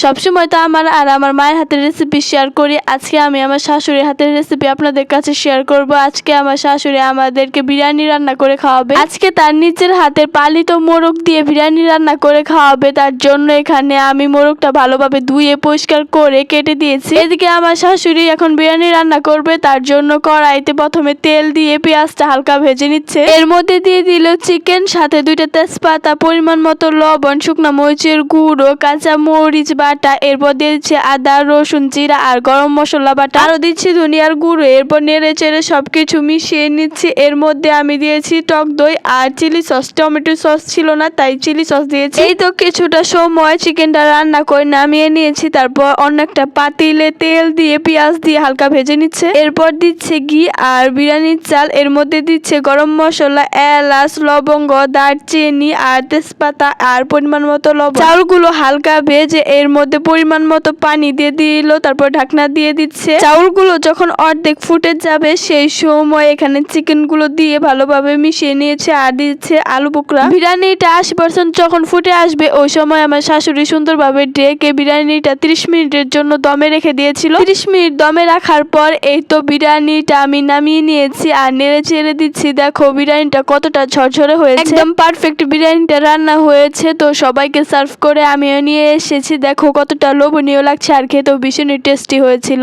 সবসময় তো আমার আর আমার মায়ের হাতের রেসিপি শেয়ার করি। আজকে আমি আমার শাশুড়ির হাতের রেসিপি আপনাদের কাছে শেয়ার করব। আজকে আমার শাশুড়ি আমাদেরকে বিরিয়ানি রান্না করে খাওয়াবে। আজকে তার নিজের হাতের পালিত মোরগ দিয়ে বিরিয়ানি রান্না করে খাওয়াবে। তার জন্য এখানে আমি মোরগটা ভালোভাবে ধুয়ে পরিষ্কার করে কেটে দিয়েছি। এদিকে আমার শাশুড়ি এখন বিরিয়ানি রান্না করবে। তার জন্য কড়াইতে প্রথমে তেল দিয়ে পেঁয়াজটা হালকা ভেজে নিচ্ছে। এর মধ্যে দিয়ে দিল চিকেন, সাথে 2টা তেজপাতা, পরিমাণ মতো লবণ, শুকনো মরিচের গুঁড়ো, কাঁচা মরিচ বাটা, এরপর দিয়েছে আদা, রসুন, জিরা আর গরম মশলা বাটা, আরো দিচ্ছি ধনিয়ার গুঁড়ো। এরপর নেড়ে চেড়ে সবকিছু মিশিয়ে নিচ্ছি। এর মধ্যে আমি দিয়েছি টক দই আর চিলি সস। টমেটো সস ছিল না তাই চিলি সস দিয়েছি। এই তো কিছুটা সময় চিকেনটা রান্না করে নামিয়ে নিয়েছি। তারপর অন্য একটা পাতিলে তেল দিয়ে পেঁয়াজ দিয়ে হালকা ভেজে নিচ্ছে। এরপর দিচ্ছে ঘি আর বিরিয়ানির চাল। এর মধ্যে দিচ্ছে গরম মশলা, এলাচ, লবঙ্গ, দারচিনি আর তেজপাতা আর পরিমাণ মতো লবণ। চাউলগুলো হালকা ভেজে এর মধ্যে পরিমাণ মতো পানি দিয়ে দিল। তারপর ঢাকনা দিয়ে দিচ্ছে। চাউলগুলো যখন অর্ধেক ফুটে যাবে সেই সময় এখানে চিকেনগুলো দিয়ে ভালোভাবে মিশিয়ে নিয়েছে আর দিচ্ছে আলু বোখরা। বিরিয়ানিটা 80% যখন ফুটে আসবে ওই সময় আমার শাশুড়ি সুন্দরভাবে ঢেকে বিরিয়ানিটা 30 মিনিটের জন্য দমে রেখে দিয়েছিল। 30 মিনিট দমে রাখার পর এই তো বিরিয়ানিটা আমি নামিয়ে নিয়েছি আর নেড়ে চেড়ে দিচ্ছি। দেখো বিরিয়ানিটা কতটা ঝরঝরে হয়েছে, একদম পারফেক্ট বিরিয়ানিটা রান্না হয়েছে। তো সবাইকে সার্ভ করে আমিও নিয়ে এসেছি। দেখো কতটা লোভনীয় লাগছে আর খেতেও ভীষণই টেস্টি হয়েছিল।